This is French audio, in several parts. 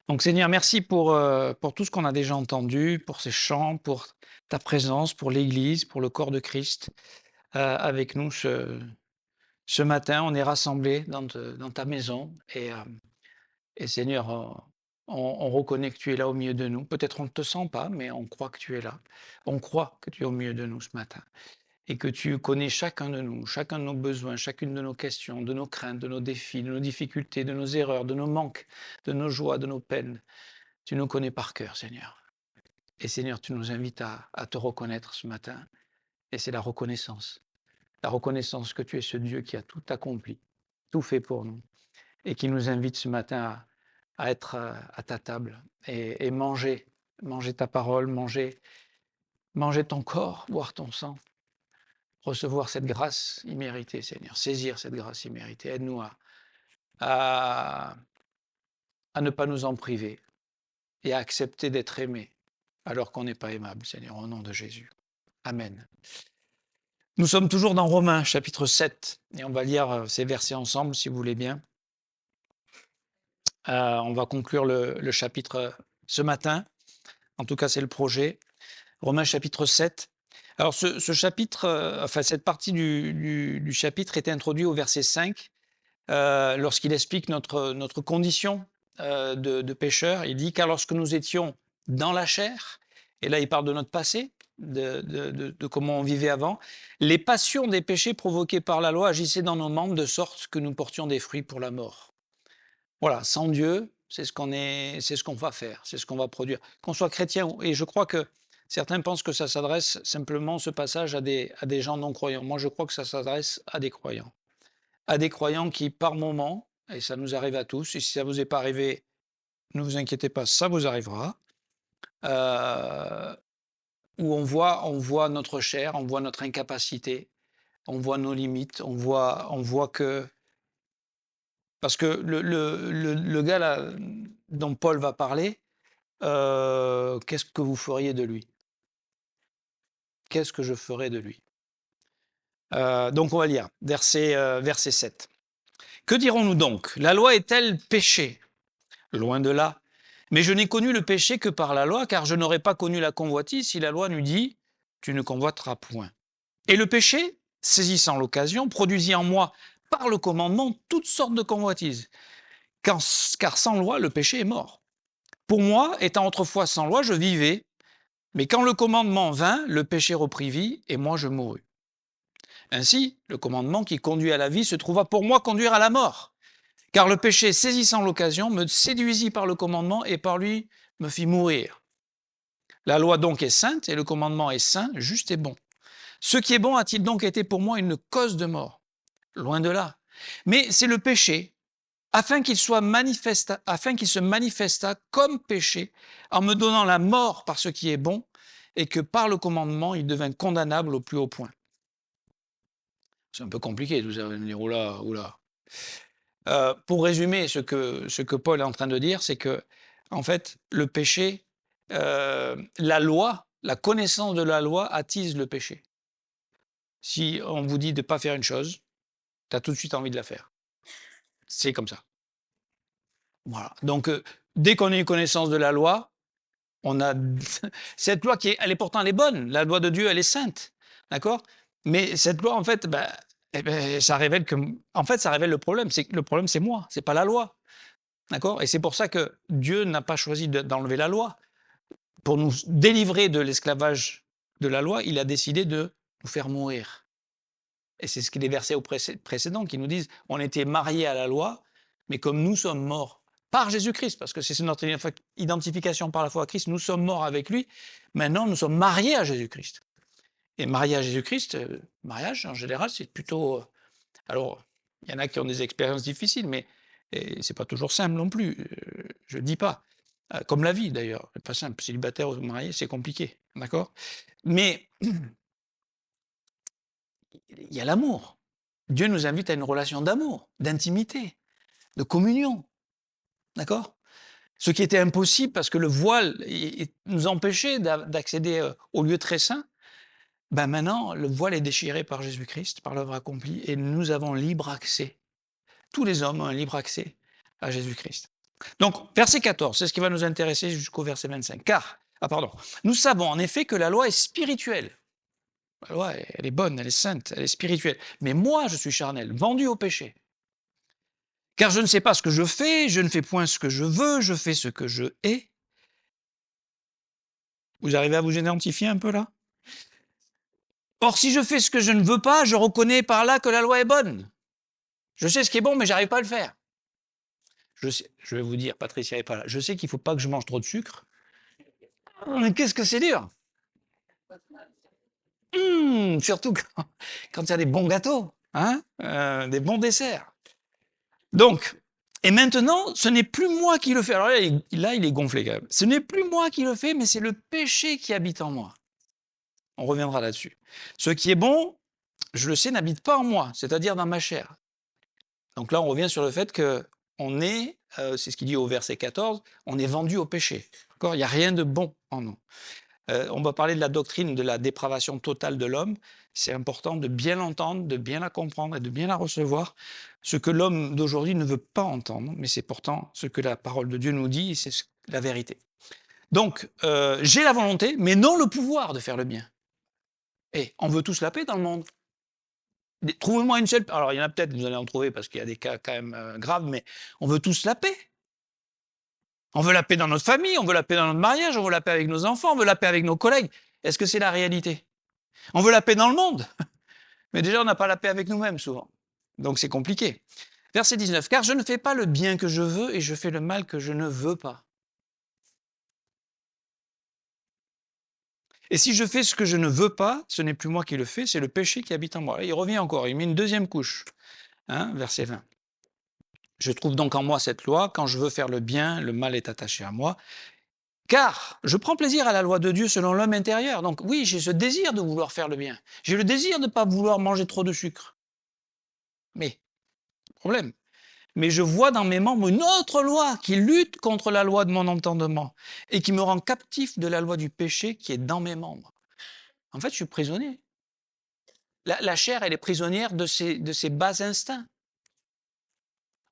Donc Seigneur, merci pour tout ce qu'on a déjà entendu, pour ces chants, pour ta présence, pour l'Église, pour le corps de Christ avec nous ce matin. On est rassemblés dans ta maison et Seigneur, on reconnaît que tu es là au milieu de nous. Peut-être on ne te sent pas, mais on croit que tu es là. On croit que tu es au milieu de nous ce matin et que tu connais chacun de nous, chacun de nos besoins, chacune de nos questions, de nos craintes, de nos défis, de nos difficultés, de nos erreurs, de nos manques, de nos joies, de nos peines. Tu nous connais par cœur, Seigneur. Et Seigneur, tu nous invites à te reconnaître ce matin. Et c'est la reconnaissance. La reconnaissance que tu es ce Dieu qui a tout accompli, tout fait pour nous. Et qui nous invite ce matin à être à ta table et manger ta parole, manger ton corps, boire ton sang, recevoir cette grâce imméritée, Seigneur. Saisir cette grâce imméritée. Aide-nous à, à ne pas nous en priver et à accepter d'être aimés alors qu'on n'est pas aimable, Seigneur, au nom de Jésus. Amen. Nous sommes toujours dans Romains, chapitre 7, et on va lire ces versets ensemble, si vous voulez bien. On va conclure le chapitre ce matin. En tout cas, c'est le projet. Romains, chapitre 7. Alors, ce chapitre, enfin, cette partie du chapitre est introduite au verset 5, lorsqu'il explique notre condition de pécheur. Il dit, car lorsque nous étions dans la chair, et là il parle de notre passé, de comment on vivait avant, les passions des péchés provoqués par la loi agissaient dans nos membres de sorte que nous portions des fruits pour la mort. Voilà, sans Dieu, c'est ce qu'on va faire, c'est ce qu'on va produire. Qu'on soit chrétien, et je crois que certains pensent que ça s'adresse simplement, ce passage, à des gens non croyants. Moi, je crois que ça s'adresse à des croyants. À des croyants qui, par moment, et ça nous arrive à tous, et si ça ne vous est pas arrivé, ne vous inquiétez pas, ça vous arrivera, euh, où on voit notre chair, on voit notre incapacité, on voit nos limites, on voit que... Parce que le gars là, dont Paul va parler, qu'est-ce que vous feriez de lui? Qu'est-ce que je ferais de lui? Donc on va lire, verset 7. Que dirons-nous donc? La loi est-elle péché? Loin de là. Mais je n'ai connu le péché que par la loi, car je n'aurais pas connu la convoitise si la loi n'eût dit tu ne convoiteras point. Et le péché, saisissant l'occasion, produisit en moi, par le commandement, toutes sortes de convoitises. Car sans loi, le péché est mort. Pour moi, étant autrefois sans loi, je vivais, mais quand le commandement vint, le péché reprit vie, et moi je mourus. Ainsi, le commandement qui conduit à la vie se trouva pour moi conduire à la mort. Car le péché, saisissant l'occasion, me séduisit par le commandement et par lui me fit mourir. La loi donc est sainte et le commandement est saint, juste et bon. Ce qui est bon a-t-il donc été pour moi une cause de mort? Loin de là. Mais c'est le péché, afin qu'il se manifestât comme péché, en me donnant la mort par ce qui est bon, et que par le commandement, il devint condamnable au plus haut point. C'est un peu compliqué tout ça, vous allez me dire, oula, oula. Pour résumer ce que Paul est en train de dire, c'est que, en fait, le péché, la loi, la connaissance de la loi attise le péché. Si on vous dit de ne pas faire une chose, tu as tout de suite envie de la faire. C'est comme ça. Voilà. Donc, dès qu'on a une connaissance de la loi, on a cette loi elle est pourtant elle est bonne. La loi de Dieu, elle est sainte, d'accord. Mais cette loi, en fait, ça révèle ça révèle le problème. C'est que le problème, c'est moi, c'est pas la loi, d'accord. Et c'est pour ça que Dieu n'a pas choisi d'enlever la loi pour nous délivrer de l'esclavage de la loi. Il a décidé de nous faire mourir. Et c'est ce que les versets précédents qui nous disent on était mariés à la loi, mais comme nous sommes morts par Jésus-Christ, parce que c'est notre identification par la foi à Christ, nous sommes morts avec lui, maintenant nous sommes mariés à Jésus-Christ. Et mariés à Jésus-Christ, mariage en général, c'est plutôt... alors, il y en a qui ont des expériences difficiles, mais c'est pas toujours simple non plus, je ne dis pas. Comme la vie d'ailleurs, c'est pas simple, célibataire ou marié, c'est compliqué, d'accord. Mais il y a l'amour. Dieu nous invite à une relation d'amour, d'intimité, de communion. D'accord? Ce qui était impossible parce que le voile nous empêchait d'accéder au lieu très saint, ben maintenant, le voile est déchiré par Jésus-Christ, par l'œuvre accomplie, et nous avons libre accès. Tous les hommes ont un libre accès à Jésus-Christ. Donc, verset 14, c'est ce qui va nous intéresser jusqu'au verset 25. Nous savons en effet que la loi est spirituelle. La loi, elle est bonne, elle est sainte, elle est spirituelle. Mais moi, je suis charnel, vendu au péché. Car je ne sais pas ce que je fais, je ne fais point ce que je veux, je fais ce que je hais. Vous arrivez à vous identifier un peu là? Or, si je fais ce que je ne veux pas, je reconnais par là que la loi est bonne. Je sais ce qui est bon, mais j'arrive pas à le faire. Je vais vous dire, Patricia n'est pas là. Je sais qu'il ne faut pas que je mange trop de sucre. Mais qu'est-ce que c'est dur? Surtout quand il y a des bons gâteaux, hein, des bons desserts. Donc, et maintenant, ce n'est plus moi qui le fais. Alors là, il est gonflé quand même. Ce n'est plus moi qui le fais, mais c'est le péché qui habite en moi. On reviendra là-dessus. Ce qui est bon, je le sais, n'habite pas en moi, c'est-à-dire dans ma chair. Donc là, on revient sur le fait que on est, c'est ce qu'il dit au verset 14, on est vendu au péché. Il n'y a rien de bon en nous. On va parler de la doctrine de la dépravation totale de l'homme. C'est important de bien l'entendre, de bien la comprendre et de bien la recevoir. Ce que l'homme d'aujourd'hui ne veut pas entendre, mais c'est pourtant ce que la parole de Dieu nous dit, et c'est la vérité. Donc, j'ai la volonté, mais non le pouvoir de faire le bien. Et on veut tous la paix dans le monde. Trouvez-moi une seule. Alors, il y en a peut-être, vous allez en trouver parce qu'il y a des cas quand même graves, mais on veut tous la paix. On veut la paix dans notre famille, on veut la paix dans notre mariage, on veut la paix avec nos enfants, on veut la paix avec nos collègues. Est-ce que c'est la réalité? On veut la paix dans le monde, mais déjà on n'a pas la paix avec nous-mêmes souvent. Donc c'est compliqué. Verset 19, car je ne fais pas le bien que je veux et je fais le mal que je ne veux pas. Et si je fais ce que je ne veux pas, ce n'est plus moi qui le fais, c'est le péché qui habite en moi. Et il revient encore, il met une deuxième couche. Verset 20. Je trouve donc en moi cette loi, quand je veux faire le bien, le mal est attaché à moi. Car je prends plaisir à la loi de Dieu selon l'homme intérieur. Donc oui, j'ai ce désir de vouloir faire le bien. J'ai le désir de ne pas vouloir manger trop de sucre. Mais, problème. Mais je vois dans mes membres une autre loi qui lutte contre la loi de mon entendement et qui me rend captif de la loi du péché qui est dans mes membres. En fait, je suis prisonnier. La chair, elle est prisonnière de ses bas instincts.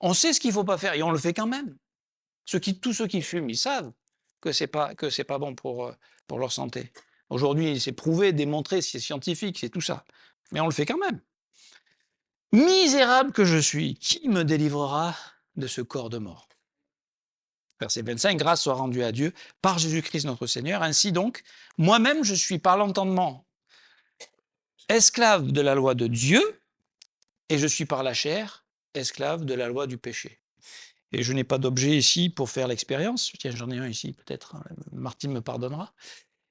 On sait ce qu'il ne faut pas faire et on le fait quand même. Tous ceux qui fument, ils savent que c'est pas bon pour leur santé. Aujourd'hui, c'est prouvé, démontré, c'est scientifique, c'est tout ça. Mais on le fait quand même. Misérable que je suis, qui me délivrera de ce corps de mort? Verset 25, grâce soit rendue à Dieu par Jésus-Christ notre Seigneur. Ainsi donc, moi-même, je suis par l'entendement esclave de la loi de Dieu et je suis par la chair esclave de la loi du péché. Et je n'ai pas d'objet ici pour faire l'expérience. Tiens, j'en ai un ici, peut-être. Martine me pardonnera.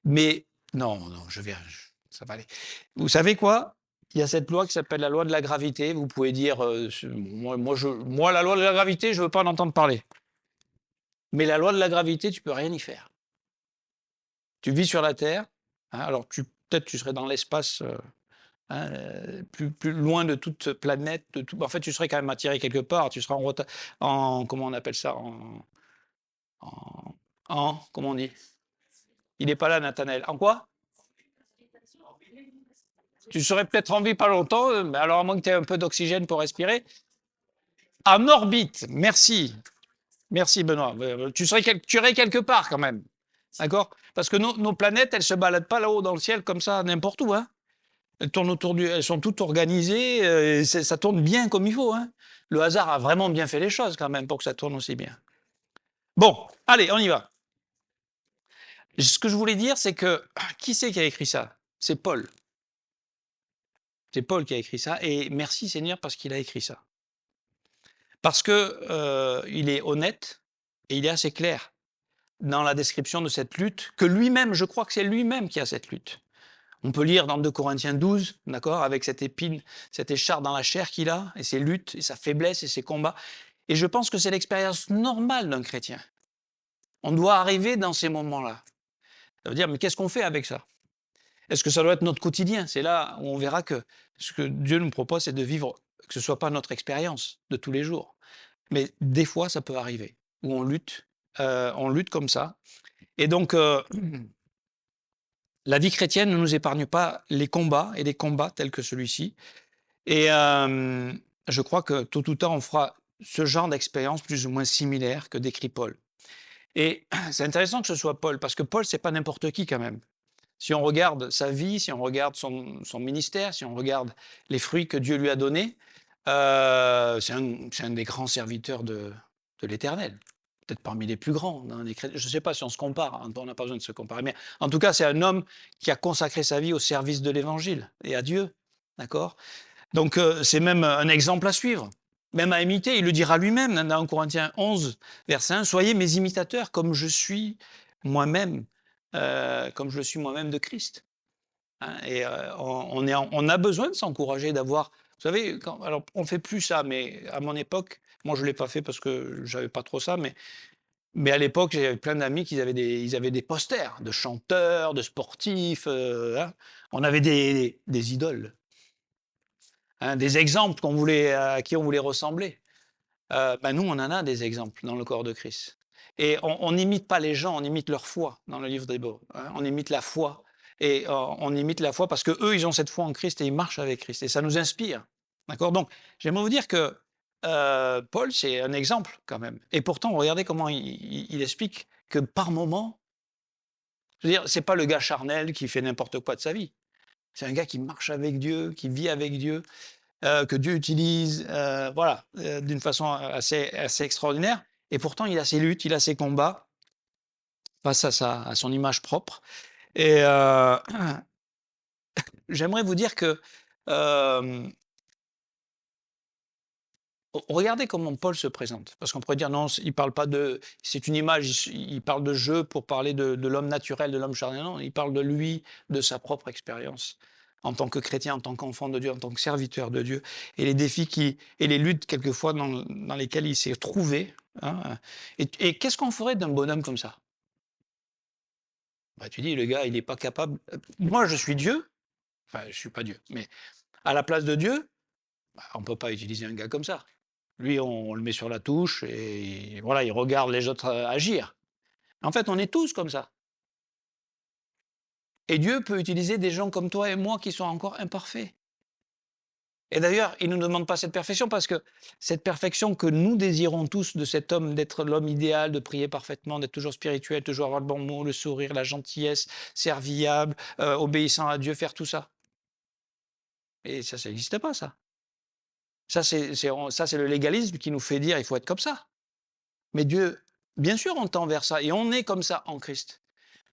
Mais non, ça va aller. Vous savez quoi? Il y a cette loi qui s'appelle la loi de la gravité. Vous pouvez dire, moi, la loi de la gravité, je ne veux pas en entendre parler. Mais la loi de la gravité, tu ne peux rien y faire. Tu vis sur la Terre, alors peut-être tu serais dans l'espace, plus loin de toute planète, en fait, tu serais quand même attiré quelque part, tu seras comment on appelle ça, comment on dit? Il n'est pas là, Nathanaël. En quoi? Tu serais peut-être en vie pas longtemps, mais alors à moins que tu aies un peu d'oxygène pour respirer. En orbite, merci. Merci Benoît. Tu serais quelque part quand même. D'accord? Parce que nos planètes, elles ne se baladent pas là-haut dans le ciel comme ça, n'importe où. Elles tournent elles sont toutes organisées, ça tourne bien comme il faut. Le hasard a vraiment bien fait les choses quand même pour que ça tourne aussi bien. Bon, allez, on y va. Ce que je voulais dire, c'est que qui c'est qui a écrit ça? C'est Paul. C'est Paul qui a écrit ça, et merci Seigneur parce qu'il a écrit ça. Parce que il est honnête et il est assez clair dans la description de cette lutte, que lui-même, je crois que c'est lui-même qui a cette lutte. On peut lire dans 2 Corinthiens 12, d'accord, avec cette épine, cette écharpe dans la chair qu'il a, et ses luttes, et sa faiblesse, et ses combats. Et je pense que c'est l'expérience normale d'un chrétien. On doit arriver dans ces moments-là. Ça veut dire, mais qu'est-ce qu'on fait avec ça? Est-ce que ça doit être notre quotidien? C'est là où on verra que ce que Dieu nous propose, c'est de vivre, que ce ne soit pas notre expérience de tous les jours. Mais des fois, ça peut arriver, où on lutte comme ça. Et donc, la vie chrétienne ne nous épargne pas les combats et des combats tels que celui-ci. Et je crois que tôt ou tard, on fera ce genre d'expérience plus ou moins similaire que décrit Paul. Et c'est intéressant que ce soit Paul, parce que Paul, c'est pas n'importe qui quand même. Si on regarde sa vie, si on regarde son ministère, si on regarde les fruits que Dieu lui a donnés, c'est un des grands serviteurs de l'Éternel. Peut-être parmi les plus grands dans les chrétiens. Je ne sais pas si on se compare, hein, on n'a pas besoin de se comparer. Mais en tout cas, c'est un homme qui a consacré sa vie au service de l'Évangile et à Dieu. D'accord? Donc, c'est même un exemple à suivre, même à imiter. Il le dira lui-même dans Corinthiens 11, verset 1, « Soyez mes imitateurs comme je suis moi-même, comme je le suis moi-même de Christ. » Hein, et on a besoin de s'encourager, d'avoir... Vous savez, alors on ne fait plus ça, mais à mon époque, moi je ne l'ai pas fait parce que je n'avais pas trop ça, mais à l'époque, j'avais plein d'amis qui ils avaient des posters de chanteurs, de sportifs. Hein. On avait des idoles, hein, des exemples à qui on voulait ressembler. Ben nous, on en a des exemples dans le corps de Christ. Et on n'imite pas les gens, on imite leur foi dans le livre d'Hébreux. Hein, on imite la foi. Et on imite la foi parce qu'eux, ils ont cette foi en Christ et ils marchent avec Christ. Et ça nous inspire. D'accord? Donc, j'aimerais vous dire que Paul, c'est un exemple quand même. Et pourtant, regardez comment il explique que par moment, je veux dire, c'est pas le gars charnel qui fait n'importe quoi de sa vie. C'est un gars qui marche avec Dieu, qui vit avec Dieu, que Dieu utilise, voilà, d'une façon assez extraordinaire. Et pourtant, il a ses luttes, il a ses combats face à son image propre. Et j'aimerais vous dire que regardez comment Paul se présente. Parce qu'on pourrait dire non, il parle pas de, c'est une image, il parle de jeu pour parler de l'homme naturel, de l'homme charnel. Non, il parle de lui, de sa propre expérience en tant que chrétien, en tant qu'enfant de Dieu, en tant que serviteur de Dieu, et les défis et les luttes quelquefois dans lesquelles il s'est trouvé. Hein. Et qu'est-ce qu'on ferait d'un bonhomme comme ça? Bah, tu dis, le gars, il n'est pas capable. Moi, je suis Dieu. Enfin, je suis pas Dieu, mais à la place de Dieu, bah, on ne peut pas utiliser un gars comme ça. Lui, on le met sur la touche et voilà, il regarde les autres agir. En fait, on est tous comme ça. Et Dieu peut utiliser des gens comme toi et moi qui sont encore imparfaits. Et d'ailleurs, il ne nous demande pas cette perfection parce que cette perfection que nous désirons tous de cet homme, d'être l'homme idéal, de prier parfaitement, d'être toujours spirituel, toujours avoir le bon mot, le sourire, la gentillesse, serviable, obéissant à Dieu, faire tout ça. Et ça n'existe pas, ça. Ça, c'est le légalisme qui nous fait dire il faut être comme ça. Mais Dieu, bien sûr, on tend vers ça et on est comme ça en Christ.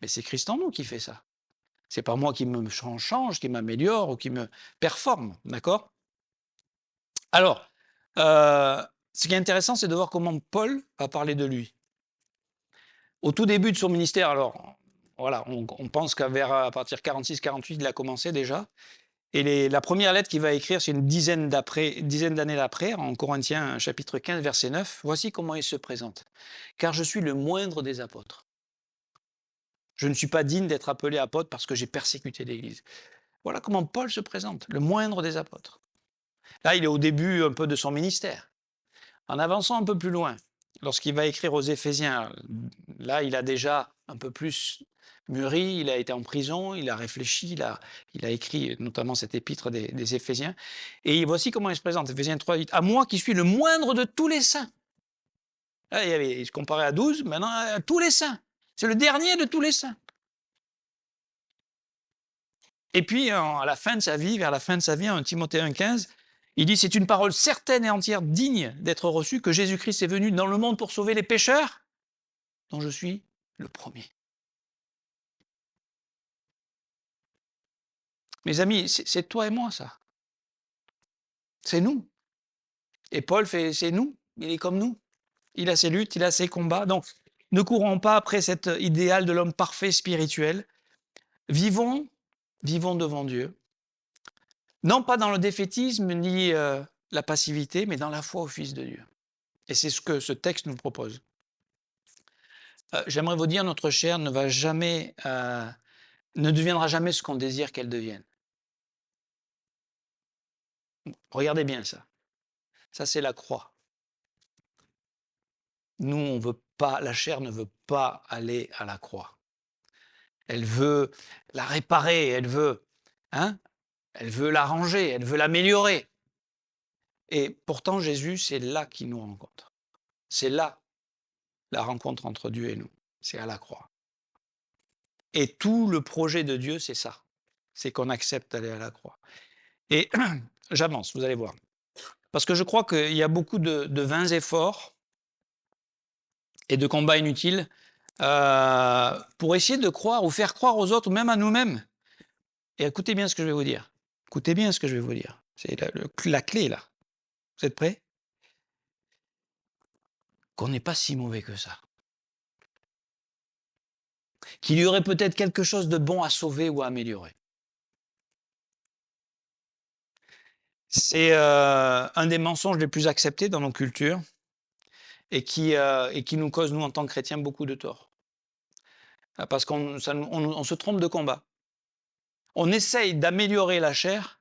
Mais c'est Christ en nous qui fait ça. C'est pas moi qui me change, qui m'améliore ou qui me performe, d'accord? Alors, ce qui est intéressant, c'est de voir comment Paul va parler de lui. Au tout début de son ministère, alors, voilà, on pense à partir de 46-48, il a commencé déjà. Et la première lettre qu'il va écrire, c'est une dizaine d'années d'après, en Corinthiens chapitre 15, verset 9. Voici comment il se présente. « Car je suis le moindre des apôtres. Je ne suis pas digne d'être appelé apôtre parce que j'ai persécuté l'Église. » Voilà comment Paul se présente, le moindre des apôtres. Là, il est au début un peu de son ministère. En avançant un peu plus loin, lorsqu'il va écrire aux Éphésiens, là, il a déjà un peu plus mûri, il a été en prison, il a réfléchi, il a écrit notamment cette épître des Éphésiens. Et voici comment il se présente, Éphésiens 3, 8. « À moi qui suis le moindre de tous les saints. » Là, il se comparait à 12, maintenant à tous les saints. C'est le dernier de tous les saints. Et puis, à la fin de sa vie, vers la fin de sa vie, en Timothée 1,15, il dit « C'est une parole certaine et entière, digne d'être reçue, que Jésus-Christ est venu dans le monde pour sauver les pécheurs, dont je suis le premier. » Mes amis, c'est toi et moi, ça. C'est nous. Et Paul c'est nous. Il est comme nous. Il a ses luttes, il a ses combats. Donc, ne courons pas après cet idéal de l'homme parfait spirituel. Vivons devant Dieu. Non pas dans le défaitisme ni la passivité, mais dans la foi au Fils de Dieu. Et c'est ce que ce texte nous propose. J'aimerais vous dire, notre chair ne deviendra jamais ce qu'on désire qu'elle devienne. Regardez bien ça. Ça, c'est la croix. Nous, on veut pas, la chair ne veut pas aller à la croix. Elle veut la réparer, elle veut l'arranger, elle veut l'améliorer. Et pourtant, Jésus, c'est là qu'il nous rencontre. C'est là la rencontre entre Dieu et nous. C'est à la croix. Et tout le projet de Dieu, c'est ça. C'est qu'on accepte d'aller à la croix. Et j'avance, vous allez voir. Parce que je crois qu'il y a beaucoup de vains efforts et de combats inutiles pour essayer de croire ou faire croire aux autres, ou même à nous-mêmes. Et écoutez bien ce que je vais vous dire. Écoutez bien ce que je vais vous dire. C'est la clé, là. Vous êtes prêts? Qu'on n'est pas si mauvais que ça. Qu'il y aurait peut-être quelque chose de bon à sauver ou à améliorer. C'est un des mensonges les plus acceptés dans nos cultures et qui nous cause, nous, en tant que chrétiens, beaucoup de tort. Parce qu'on se trompe de combat. On essaye d'améliorer la chair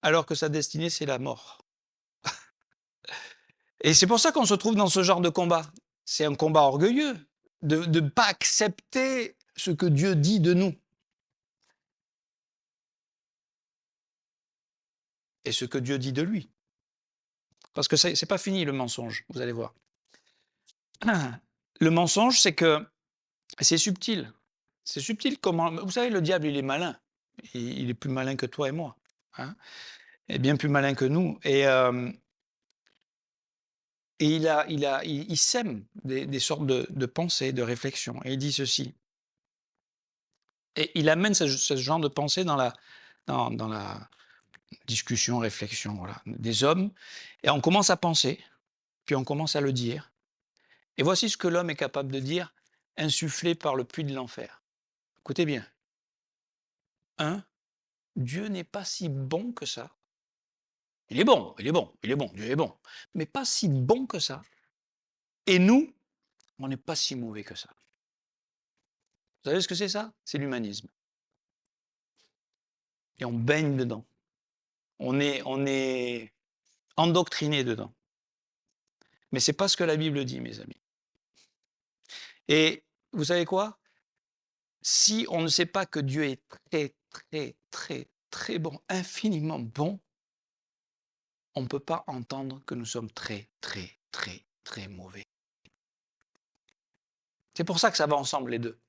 alors que sa destinée, c'est la mort. Et c'est pour ça qu'on se trouve dans ce genre de combat. C'est un combat orgueilleux de ne pas accepter ce que Dieu dit de nous. Et ce que Dieu dit de lui. Parce que c'est pas fini le mensonge, vous allez voir. Le mensonge, c'est que c'est subtil. C'est subtil comment. Vous savez, le diable, il est malin. Il est plus malin que toi et moi. Hein, et bien plus malin que nous. Et il sème des sortes de pensées, de réflexions. Et il dit ceci. Et il amène ce genre de pensée dans la discussion, réflexion, voilà, des hommes. Et on commence à penser, puis on commence à le dire. Et voici ce que l'homme est capable de dire, insufflé par le puits de l'enfer. Écoutez bien. 1. Dieu n'est pas si bon que ça. Il est bon, il est bon, il est bon, Dieu est bon. Mais pas si bon que ça. Et nous, on n'est pas si mauvais que ça. Vous savez ce que c'est ça? C'est l'humanisme. Et on baigne dedans. On est endoctriné dedans. Mais ce n'est pas ce que la Bible dit, mes amis. Et vous savez quoi? Si on ne sait pas que Dieu est très, très, très, très bon, infiniment bon, on ne peut pas entendre que nous sommes très, très, très, très mauvais. C'est pour ça que ça va ensemble, les deux.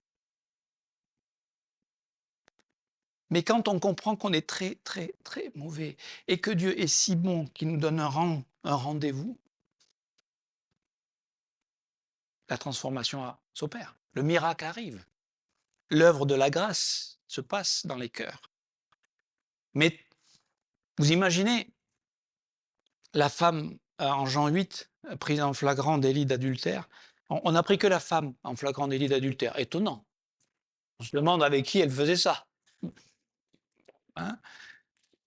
Mais quand on comprend qu'on est très, très, très mauvais et que Dieu est si bon qu'il nous donne un rendez-vous, la transformation s'opère. Le miracle arrive. L'œuvre de la grâce se passe dans les cœurs. Mais vous imaginez la femme en Jean 8, prise en flagrant délit d'adultère. On n'a pris que la femme en flagrant délit d'adultère. Étonnant. On se demande avec qui elle faisait ça. Hein?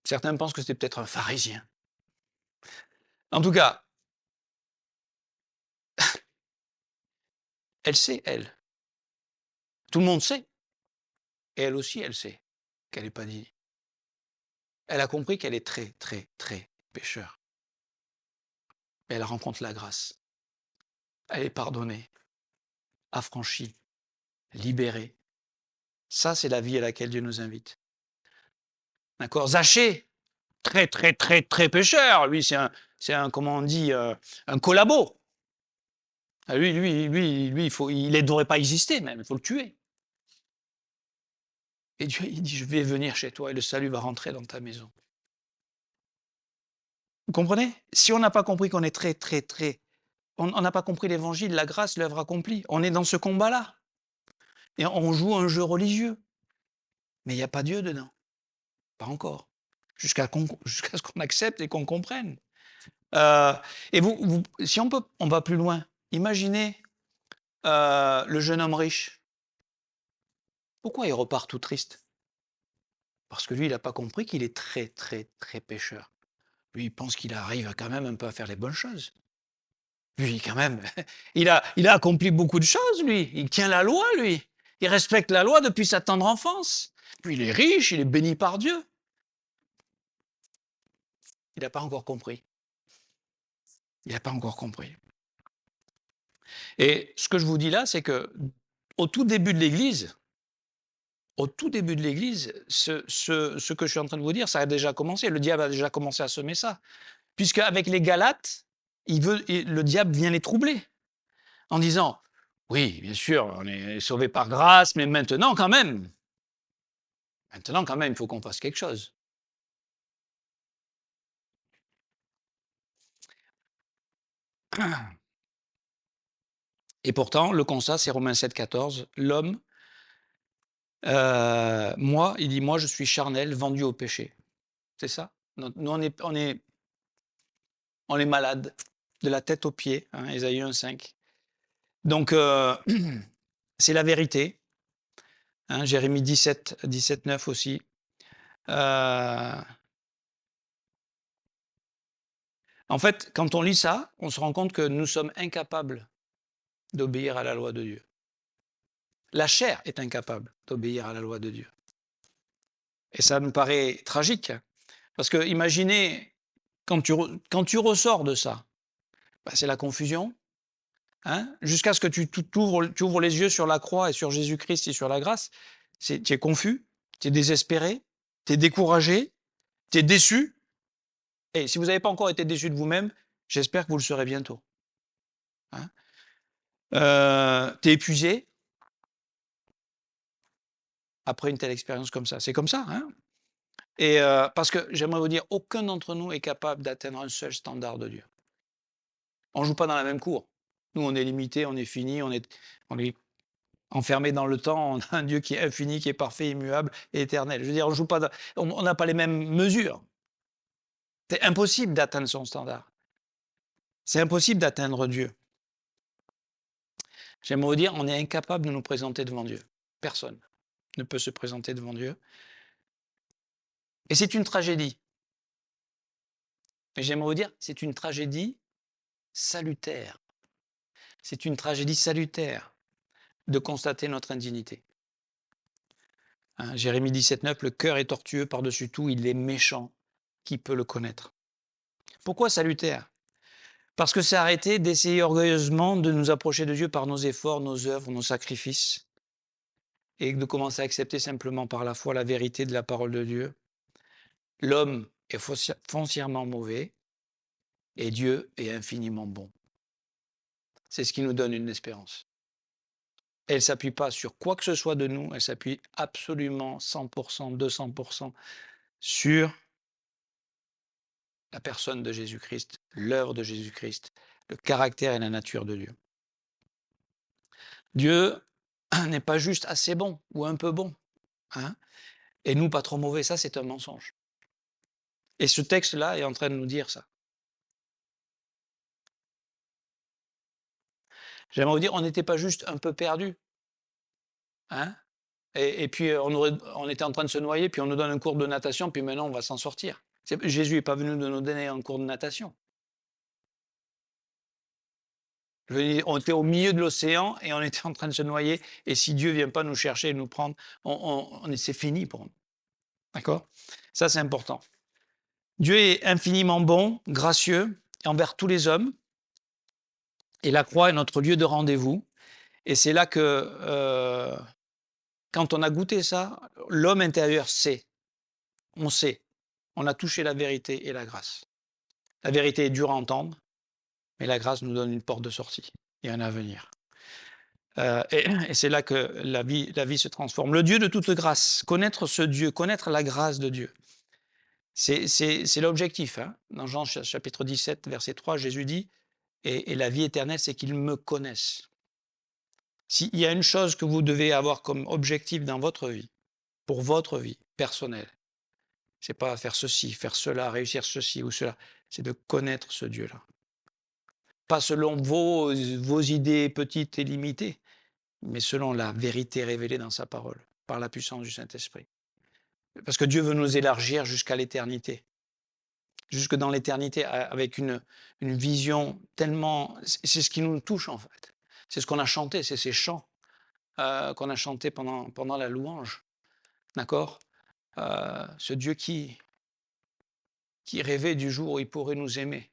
Certains pensent que c'était peut-être un pharisien. En tout cas, elle sait, elle. Tout le monde sait. Et elle aussi, elle sait qu'elle n'est pas digne. Elle a compris qu'elle est très, très, très pécheur. Mais elle rencontre la grâce. Elle est pardonnée, affranchie, libérée. Ça, c'est la vie à laquelle Dieu nous invite. D'accord? Zachée, très, très, très, très pécheur. Lui, c'est un comment on dit, un collabo. Lui, il ne devrait pas exister même, il faut le tuer. Et Dieu, il dit, je vais venir chez toi et le salut va rentrer dans ta maison. Vous comprenez? Si on n'a pas compris qu'on est très, très, très... On n'a pas compris l'évangile, la grâce, l'œuvre accomplie. On est dans ce combat-là. Et on joue un jeu religieux. Mais il n'y a pas Dieu dedans. Pas encore. Jusqu'à ce qu'on accepte et qu'on comprenne. Et si on va plus loin, imaginez le jeune homme riche. Pourquoi il repart tout triste? Parce que lui, il n'a pas compris qu'il est très, très, très pécheur. Lui, il pense qu'il arrive quand même un peu à faire les bonnes choses. Lui, quand même, il a accompli beaucoup de choses, lui. Il tient la loi, lui. Il respecte la loi depuis sa tendre enfance. Puis il est riche, il est béni par Dieu. Il n'a pas encore compris. Il n'a pas encore compris. Et ce que je vous dis là, c'est que au tout début de l'Église, ce que je suis en train de vous dire, ça a déjà commencé. Le diable a déjà commencé à semer ça. Puisque avec les Galates, le diable vient les troubler en disant, oui, bien sûr, on est sauvé par grâce, mais maintenant quand même, il faut qu'on fasse quelque chose. Et pourtant, le constat, c'est Romains 7, 14. L'homme, il dit, moi, je suis charnel, vendu au péché. C'est ça. Nous, on est malade, de la tête aux pieds, hein, Ésaïe 1, 5. Donc, c'est la vérité. Hein, Jérémie 17, 17, 9 aussi. En fait, quand on lit ça, on se rend compte que nous sommes incapables d'obéir à la loi de Dieu. La chair est incapable d'obéir à la loi de Dieu. Et ça me paraît tragique. Parce que imaginez, quand tu ressors de ça, c'est la confusion. Hein, jusqu'à ce que tu ouvres les yeux sur la croix et sur Jésus-Christ et sur la grâce. Tu es confus, tu es désespéré, tu es découragé, tu es déçu. Et si vous n'avez pas encore été déçu de vous-même, j'espère que vous le serez bientôt. Hein, tu es épuisé après une telle expérience comme ça. C'est comme ça. Hein, et parce que j'aimerais vous dire, aucun d'entre nous est capable d'atteindre un seul standard de Dieu. On ne joue pas dans la même cour. Nous, on est limité, on est fini, on est enfermé dans le temps. On a un Dieu qui est infini, qui est parfait, immuable et éternel. Je veux dire, on n'a pas les mêmes mesures. C'est impossible d'atteindre son standard. C'est impossible d'atteindre Dieu. J'aimerais vous dire, on est incapable de nous présenter devant Dieu. Personne ne peut se présenter devant Dieu. Et c'est une tragédie. Mais j'aimerais vous dire, c'est une tragédie salutaire. C'est une tragédie salutaire de constater notre indignité. Hein, Jérémie 17, 9, le cœur est tortueux par-dessus tout, il est méchant. Qui peut le connaître? Pourquoi salutaire? Parce que c'est arrêter d'essayer orgueilleusement de nous approcher de Dieu par nos efforts, nos œuvres, nos sacrifices, et de commencer à accepter simplement par la foi la vérité de la parole de Dieu. L'homme est foncièrement mauvais et Dieu est infiniment bon. C'est ce qui nous donne une espérance. Elle ne s'appuie pas sur quoi que ce soit de nous, elle s'appuie absolument 100%, 200% sur la personne de Jésus-Christ, l'œuvre de Jésus-Christ, le caractère et la nature de Dieu. Dieu n'est pas juste assez bon ou un peu bon, hein, et nous pas trop mauvais, ça c'est un mensonge. Et ce texte-là est en train de nous dire ça. J'aimerais vous dire, on n'était pas juste un peu perdu, hein, et puis on était en train de se noyer, puis on nous donne un cours de natation, puis maintenant on va s'en sortir. Jésus n'est pas venu de nous donner un cours de natation. Je veux dire, on était au milieu de l'océan et on était en train de se noyer, et si Dieu ne vient pas nous chercher et nous prendre, c'est fini pour nous. D'accord? Ça, c'est important. Dieu est infiniment bon, gracieux envers tous les hommes, et la croix est notre lieu de rendez-vous. Et c'est là que, quand on a goûté ça, l'homme intérieur sait, on sait, on a touché la vérité et la grâce. La vérité est dure à entendre, mais la grâce nous donne une porte de sortie et un avenir. Et c'est là que la vie se transforme. Le Dieu de toute grâce, connaître ce Dieu, connaître la grâce de Dieu, c'est l'objectif. Hein. Dans Jean chapitre 17, verset 3, Jésus dit, et la vie éternelle, c'est qu'ils me connaissent. S'il y a une chose que vous devez avoir comme objectif dans votre vie, pour votre vie personnelle, c'est pas faire ceci, faire cela, réussir ceci ou cela, c'est de connaître ce Dieu-là. Pas selon vos idées petites et limitées, mais selon la vérité révélée dans sa parole, par la puissance du Saint-Esprit. Parce que Dieu veut nous élargir jusqu'à l'éternité. Jusque dans l'éternité, avec une vision tellement... C'est ce qui nous touche en fait. C'est ce qu'on a chanté, c'est ces chants qu'on a chantés pendant la louange. D'accord? Ce Dieu qui rêvait du jour où il pourrait nous aimer.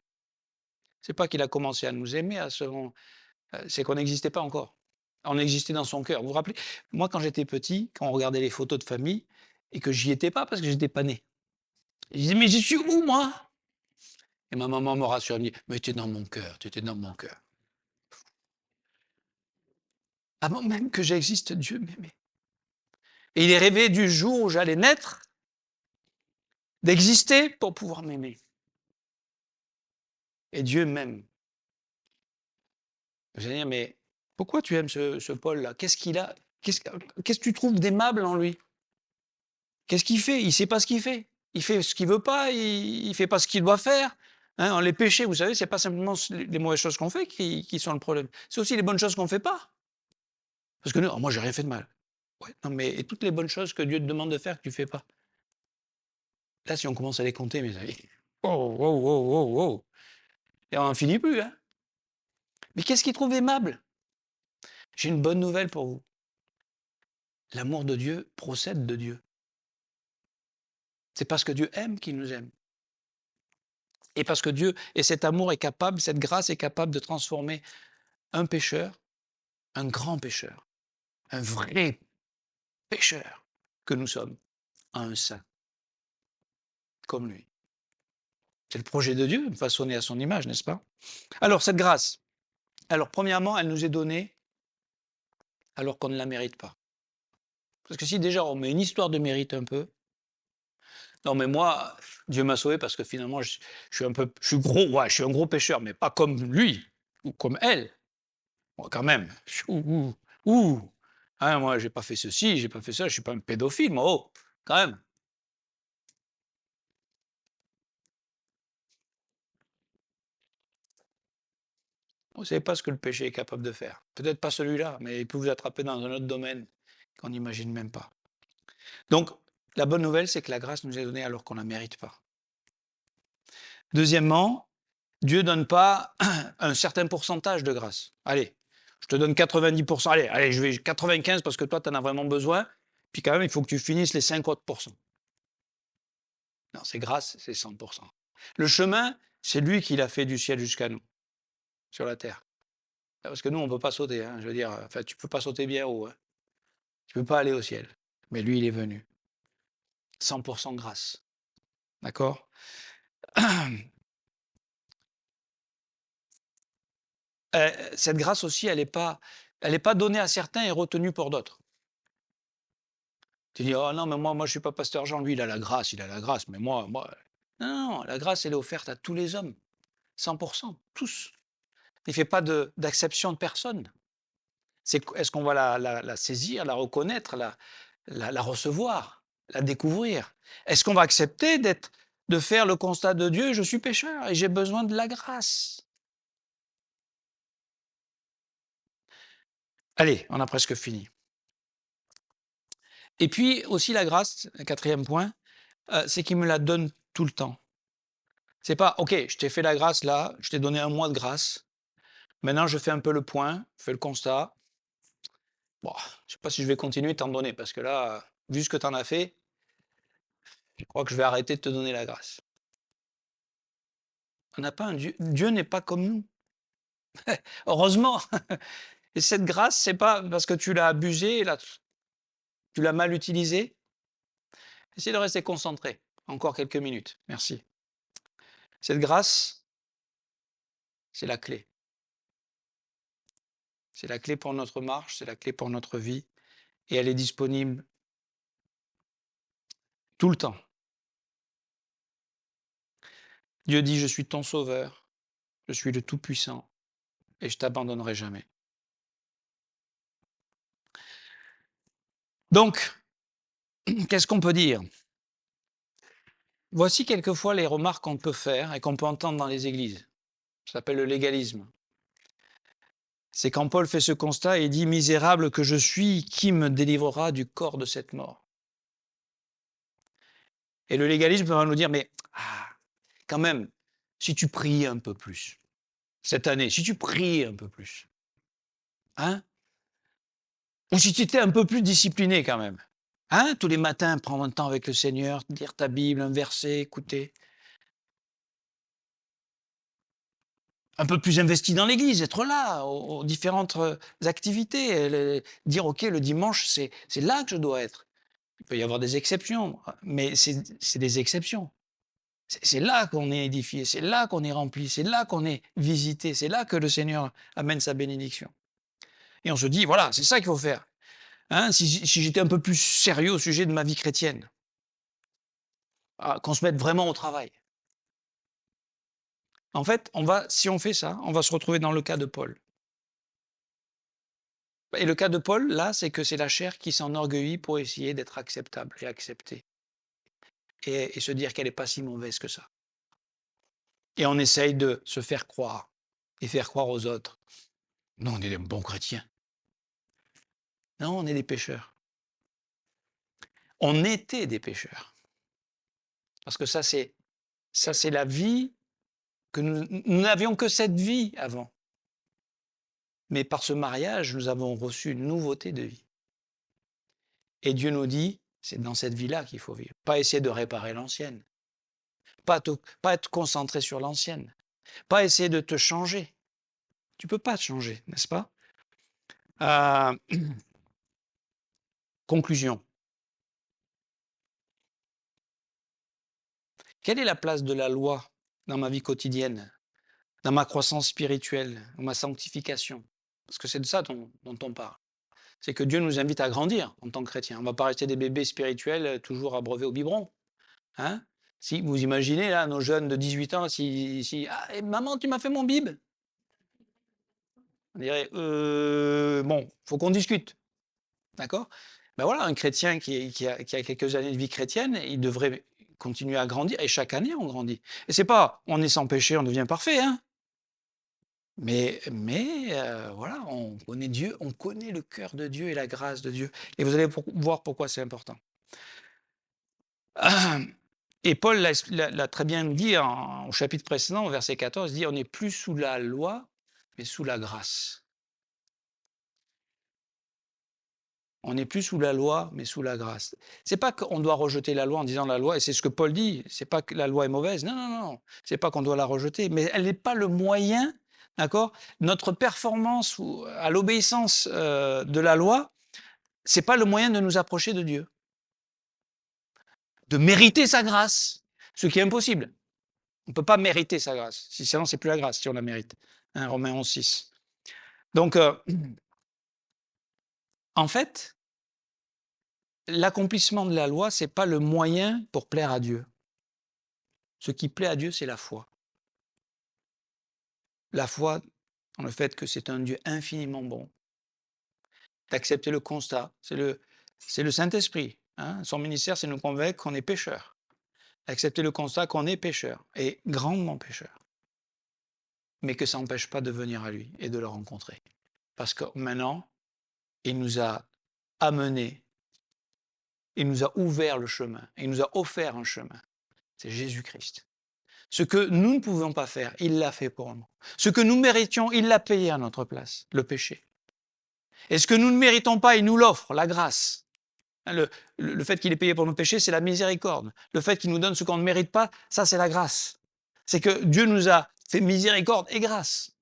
C'est pas qu'il a commencé à nous aimer, c'est qu'on n'existait pas encore. On existait dans son cœur. Vous vous rappelez? Moi, quand j'étais petit, quand on regardait les photos de famille, et que j'y étais pas parce que j'étais pas né. Je disais, mais je suis où, moi? Et ma maman me rassure, elle me dit: «Mais tu es dans mon cœur, tu étais dans mon cœur». Avant même que j'existe, Dieu m'aimait. Et il est rêvé du jour où j'allais naître, d'exister pour pouvoir m'aimer. Et Dieu m'aime. Vous allez dire: «Mais pourquoi tu aimes ce Paul-là? Qu'est-ce qu'il a? Qu'est-ce que tu trouves d'aimable en lui? Qu'est-ce qu'il fait? Il sait pas ce qu'il fait. Il fait ce qu'il veut pas, il fait pas ce qu'il doit faire». Hein, les péchés, vous savez, c'est pas simplement les mauvaises choses qu'on fait qui sont le problème. C'est aussi les bonnes choses qu'on fait pas. Parce que nous: «Oh, moi j'ai rien fait de mal». Ouais, non mais et toutes les bonnes choses que Dieu te demande de faire que tu fais pas? Là, si on commence à les compter, mes amis, oh, oh, oh, oh, oh, et on n'en finit plus, hein. Mais qu'est-ce qu'il trouve aimable? J'ai une bonne nouvelle pour vous. L'amour de Dieu procède de Dieu. C'est parce que Dieu aime qu'il nous aime. Et parce que Dieu et cet amour est capable, cette grâce est capable de transformer un pécheur, un grand pécheur, un vrai pécheur que nous sommes, en un saint, comme lui. C'est le projet de Dieu, façonné à son image, n'est-ce pas? Alors, cette grâce, alors premièrement, elle nous est donnée alors qu'on ne la mérite pas. Parce que si déjà on met une histoire de mérite un peu, non mais moi, Dieu m'a sauvé parce que finalement je suis un peu, je suis gros, ouais, je suis un gros pécheur, mais pas comme lui ou comme elle. Moi quand même, ouh. Hein, moi j'ai pas fait ceci, j'ai pas fait ça, je suis pas un pédophile, moi, oh, quand même. Vous savez pas ce que le péché est capable de faire. Peut-être pas celui-là, mais il peut vous attraper dans un autre domaine qu'on n'imagine même pas. Donc, la bonne nouvelle, c'est que la grâce nous est donnée alors qu'on ne la mérite pas. Deuxièmement, Dieu ne donne pas un certain pourcentage de grâce. Allez, je te donne 90%. Allez, je vais 95 parce que toi, tu en as vraiment besoin. Puis quand même, il faut que tu finisses les 5 autres pourcents. Non, c'est grâce, c'est 100%. Le chemin, c'est lui qui l'a fait du ciel jusqu'à nous, sur la terre. Parce que nous, on ne peut pas sauter. Hein, je veux dire, enfin, tu ne peux pas sauter bien haut. Hein. Tu ne peux pas aller au ciel. Mais lui, il est venu. 100% grâce. D'accord. Cette grâce aussi, elle est pas donnée à certains et retenue pour d'autres. Tu dis: «Oh non, mais moi je suis pas pasteur Jean, lui il a la grâce, mais moi» non, la grâce elle est offerte à tous les hommes, 100%, tous. Il fait pas d'acception de personne. Est-ce qu'on va la saisir, la reconnaître, la recevoir, la découvrir? Est-ce qu'on va accepter de faire le constat de Dieu: «Je suis pécheur et j'ai besoin de la grâce»? Allez, on a presque fini. Et puis aussi la grâce, le 4e point, c'est qu'il me la donne tout le temps. C'est pas: «OK, je t'ai fait la grâce là, je t'ai donné 1 mois de grâce, maintenant je fais un peu le point, je fais le constat. Bon, je sais pas si je vais continuer de t'en donner parce que là, vu ce que tu en as fait, je crois que je vais arrêter de te donner la grâce». On n'a pas un Dieu n'est pas comme nous. Heureusement. Et cette grâce, c'est pas parce que tu l'as abusée, tu l'as mal utilisée. Essaye de rester concentré. Encore quelques minutes. Merci. Cette grâce, c'est la clé. C'est la clé pour notre marche, c'est la clé pour notre vie et elle est disponible tout le temps. Dieu dit: «Je suis ton sauveur, je suis le Tout-Puissant et je t'abandonnerai jamais». Donc, qu'est-ce qu'on peut dire? Voici quelquefois les remarques qu'on peut faire et qu'on peut entendre dans les églises. Ça s'appelle le légalisme. C'est quand Paul fait ce constat et dit: «Misérable que je suis, qui me délivrera du corps de cette mort?» Et le légalisme va nous dire: «Mais quand même, si tu priais un peu plus, cette année, si tu priais un peu plus, hein? Ou si tu étais un peu plus discipliné quand même, hein? Tous les matins, prendre un temps avec le Seigneur, lire ta Bible, un verset, écouter. Un peu plus investi dans l'église, être là, aux différentes, activités, dire: «OK, le dimanche, c'est là que je dois être». Il peut y avoir des exceptions, mais c'est des exceptions. C'est là qu'on est édifié, c'est là qu'on est rempli, c'est là qu'on est visité, c'est là que le Seigneur amène sa bénédiction. Et on se dit, voilà, c'est ça qu'il faut faire. Hein, si j'étais un peu plus sérieux au sujet de ma vie chrétienne, qu'on se mette vraiment au travail. En fait, si on fait ça, on va se retrouver dans le cas de Paul. Et le cas de Paul, là, c'est que c'est la chair qui s'enorgueillit pour essayer d'être acceptable et acceptée. Et se dire qu'elle n'est pas si mauvaise que ça. Et on essaye de se faire croire et faire croire aux autres. Non, on est des bons chrétiens. Non, on est des pécheurs. On était des pécheurs. Parce que ça, c'est la vie que nous n'avions que cette vie avant. Mais par ce mariage, nous avons reçu une nouveauté de vie. Et Dieu nous dit, c'est dans cette vie-là qu'il faut vivre. Pas essayer de réparer l'ancienne. Pas être concentré sur l'ancienne. Pas essayer de te changer. Tu ne peux pas te changer, n'est-ce pas? Conclusion. Quelle est la place de la loi dans ma vie quotidienne, dans ma croissance spirituelle, dans ma sanctification? Parce que c'est de ça dont on parle. C'est que Dieu nous invite à grandir en tant que chrétiens. On ne va pas rester des bébés spirituels toujours abreuvés au biberon. Hein? Si vous imaginez là nos jeunes de 18 ans, maman, tu m'as fait mon bib. On dirait bon, faut qu'on discute. D'accord? Ben voilà, un chrétien qui a quelques années de vie chrétienne, il devrait continuer à grandir, et chaque année on grandit. Et c'est pas on est sans péché, on devient parfait, hein? Mais voilà, on connaît Dieu, on connaît le cœur de Dieu et la grâce de Dieu. Et vous allez voir pourquoi c'est important. Et Paul l'a très bien dit au chapitre précédent, au verset 14, il dit on n'est plus sous la loi, mais sous la grâce. On n'est plus sous la loi, mais sous la grâce. C'est pas qu'on doit rejeter la loi en disant la loi, et c'est ce que Paul dit, c'est pas que la loi est mauvaise, non, non, non, c'est pas qu'on doit la rejeter, mais elle n'est pas le moyen, d'accord? Notre performance à l'obéissance de la loi, c'est pas le moyen de nous approcher de Dieu, de mériter sa grâce, ce qui est impossible. On ne peut pas mériter sa grâce, sinon c'est plus la grâce si on la mérite. Hein, Romains 11,6. Donc, en fait, l'accomplissement de la loi, ce n'est pas le moyen pour plaire à Dieu. Ce qui plaît à Dieu, c'est la foi. La foi dans le fait que c'est un Dieu infiniment bon. D'accepter le constat, c'est le Saint-Esprit. Hein. Son ministère, c'est nous convaincre qu'on est pécheur. Accepter le constat qu'on est pécheur, et grandement pécheur. Mais que ça n'empêche pas de venir à lui et de le rencontrer. Parce que maintenant, il nous a amenés, il nous a ouvert le chemin, il nous a offert un chemin. C'est Jésus-Christ. Ce que nous ne pouvions pas faire, il l'a fait pour nous. Ce que nous méritions, il l'a payé à notre place, le péché. Et ce que nous ne méritons pas, il nous l'offre, la grâce. Le fait qu'il ait payé pour nos péchés, c'est la miséricorde. Le fait qu'il nous donne ce qu'on ne mérite pas, ça c'est la grâce. C'est que Dieu nous a fait miséricorde et grâce.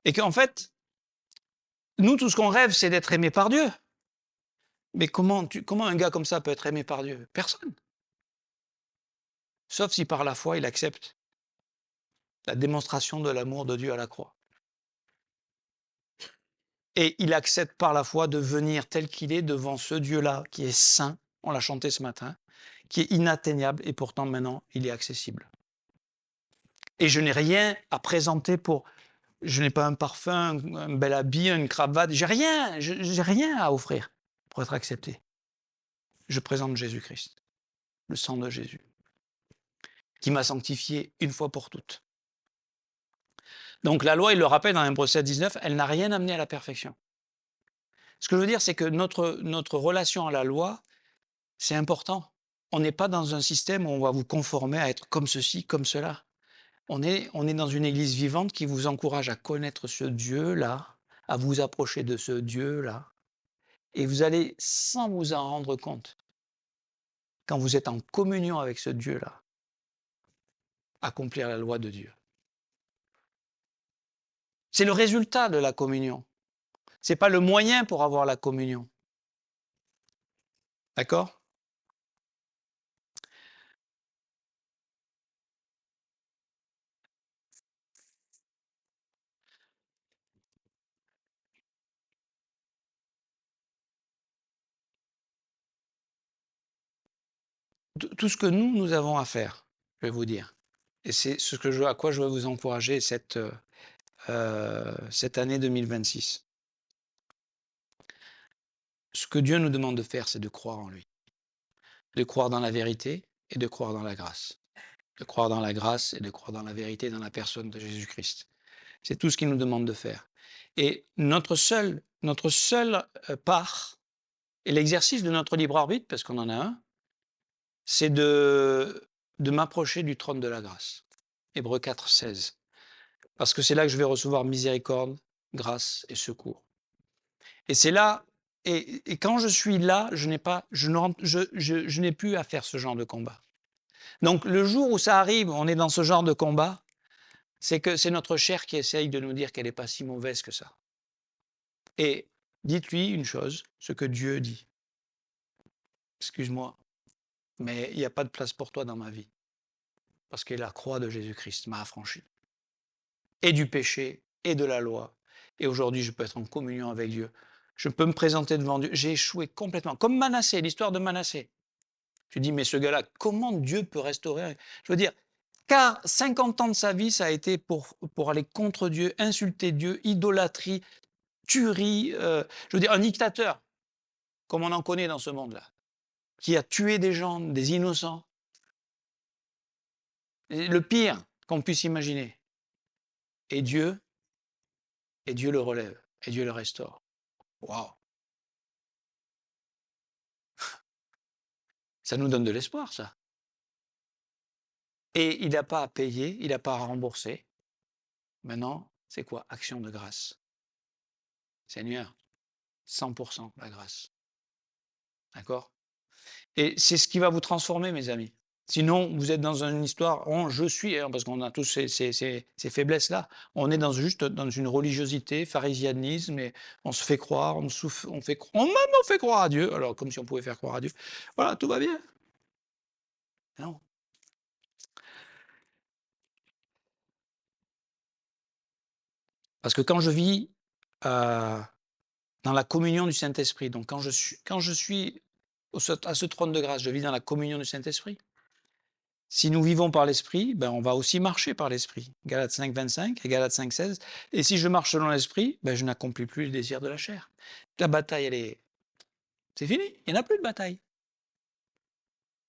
Et qu'en fait, nous, tout ce qu'on rêve, c'est d'être aimé par Dieu. Mais comment un gars comme ça peut être aimé par Dieu? Personne. Sauf si par la foi, il accepte la démonstration de l'amour de Dieu à la croix. Et il accepte par la foi de venir tel qu'il est devant ce Dieu-là, qui est saint, on l'a chanté ce matin, qui est inatteignable, et pourtant maintenant, il est accessible. Et je n'ai rien à présenter je n'ai pas un parfum, un bel habit, une cravate, j'ai rien à offrir pour être accepté. Je présente Jésus-Christ, le sang de Jésus, qui m'a sanctifié une fois pour toutes. Donc la loi, il le rappelle dans Hébreux 7, 19, elle n'a rien amené à la perfection. Ce que je veux dire, c'est que notre relation à la loi, c'est important. On n'est pas dans un système où on va vous conformer à être comme ceci, comme cela. On est dans une église vivante qui vous encourage à connaître ce Dieu-là, à vous approcher de ce Dieu-là. Et vous allez, sans vous en rendre compte, quand vous êtes en communion avec ce Dieu-là, accomplir la loi de Dieu. C'est le résultat de la communion. Ce n'est pas le moyen pour avoir la communion. D'accord? tout ce que nous avons à faire, je vais vous dire. Et c'est à quoi je veux vous encourager cette année 2026. Ce que Dieu nous demande de faire, c'est de croire en lui, de croire dans la vérité et de croire dans la grâce. De croire dans la grâce et de croire dans la vérité dans la personne de Jésus-Christ. C'est tout ce qu'il nous demande de faire. Et notre seule part, et l'exercice de notre libre arbitre, parce qu'on en a un, c'est de m'approcher du trône de la grâce. Hébreux 4, 16. Parce que c'est là que je vais recevoir miséricorde, grâce et secours. Et c'est là, et quand je suis là, je n'ai plus à faire ce genre de combat. Donc le jour où ça arrive, on est dans ce genre de combat, c'est que c'est notre chair qui essaye de nous dire qu'elle n'est pas si mauvaise que ça. Et dites-lui une chose, ce que Dieu dit. Excuse-moi, mais il n'y a pas de place pour toi dans ma vie. Parce que la croix de Jésus-Christ m'a affranchi. Et du péché, et de la loi. Et aujourd'hui, je peux être en communion avec Dieu. Je peux me présenter devant Dieu. J'ai échoué complètement. Comme Manassé, l'histoire de Manassé. Tu dis, mais ce gars-là, comment Dieu peut restaurer? Je veux dire, car 50 ans de sa vie, ça a été pour aller contre Dieu, insulter Dieu, idolâtrie, tuerie. Je veux dire, un dictateur, comme on en connaît dans ce monde-là, qui a tué des gens, des innocents. Et le pire qu'on puisse imaginer. Et Dieu le relève, et Dieu le restaure. Waouh! Ça nous donne de l'espoir, ça. Et il n'a pas à payer, il n'a pas à rembourser. Maintenant, c'est quoi? Action de grâce. Seigneur, 100% la grâce. D'accord? Et c'est ce qui va vous transformer, mes amis. Sinon, vous êtes dans une histoire, je suis, parce qu'on a tous ces faiblesses-là, on est juste dans une religiosité, pharisianisme, et on se fait croire, on fait croire à Dieu, alors comme si on pouvait faire croire à Dieu. Voilà, tout va bien. Non. Parce que quand je vis dans la communion du Saint-Esprit, donc quand je suis à ce trône de grâce, je vis dans la communion du Saint-Esprit. Si nous vivons par l'Esprit, ben on va aussi marcher par l'Esprit. Galates 5, 25 et Galates 5, 16. Et si je marche selon l'Esprit, ben je n'accomplis plus les désirs de la chair. La bataille, c'est fini. Il n'y en a plus de bataille.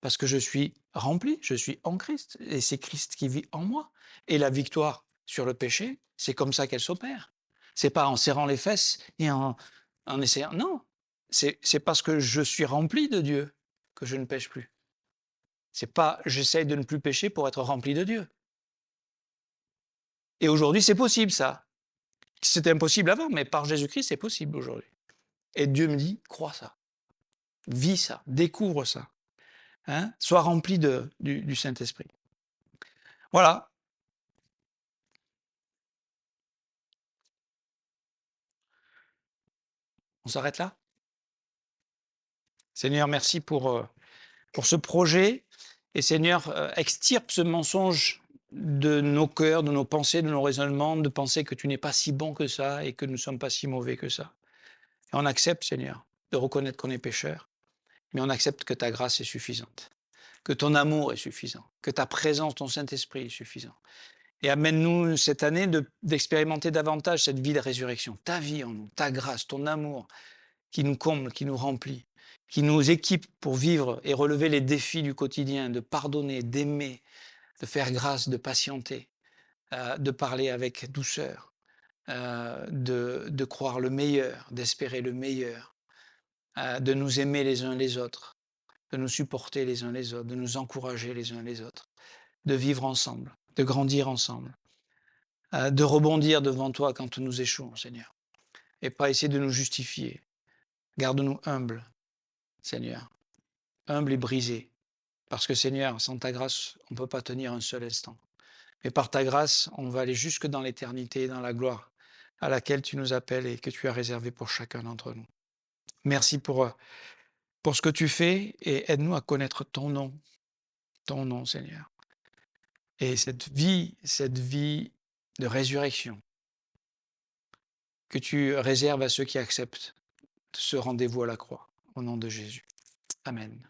Parce que je suis rempli, je suis en Christ. Et c'est Christ qui vit en moi. Et la victoire sur le péché, c'est comme ça qu'elle s'opère. C'est pas en serrant les fesses et en essayant. Non, c'est parce que je suis rempli de Dieu que je ne pêche plus. C'est pas j'essaye de ne plus pécher pour être rempli de Dieu. Et aujourd'hui, c'est possible ça. C'était impossible avant, mais par Jésus-Christ, c'est possible aujourd'hui. Et Dieu me dit, crois ça, vis ça, découvre ça. Hein? Sois rempli du Saint-Esprit. Voilà. On s'arrête là? Seigneur, merci pour ce projet. Et Seigneur, extirpe ce mensonge de nos cœurs, de nos pensées, de nos raisonnements, de penser que tu n'es pas si bon que ça et que nous ne sommes pas si mauvais que ça. Et on accepte, Seigneur, de reconnaître qu'on est pécheur, mais on accepte que ta grâce est suffisante, que ton amour est suffisant, que ta présence, ton Saint-Esprit est suffisant. Et amène-nous cette année d'expérimenter davantage cette vie de résurrection, ta vie en nous, ta grâce, ton amour qui nous comble, qui nous remplit, qui nous équipe pour vivre et relever les défis du quotidien, de pardonner, d'aimer, de faire grâce, de patienter, de parler avec douceur, de croire le meilleur, d'espérer le meilleur, de nous aimer les uns les autres, de nous supporter les uns les autres, de nous encourager les uns les autres, de vivre ensemble, de grandir ensemble, de rebondir devant toi quand nous échouons, Seigneur, et pas essayer de nous justifier. Garde-nous humbles, Seigneur, humbles et brisés, parce que Seigneur, sans ta grâce, on ne peut pas tenir un seul instant. Mais par ta grâce, on va aller jusque dans l'éternité, dans la gloire à laquelle tu nous appelles et que tu as réservé pour chacun d'entre nous. Merci pour ce que tu fais et aide-nous à connaître ton nom, Seigneur. Et cette vie de résurrection que tu réserves à ceux qui acceptent ce rendez-vous à la croix, au nom de Jésus. Amen.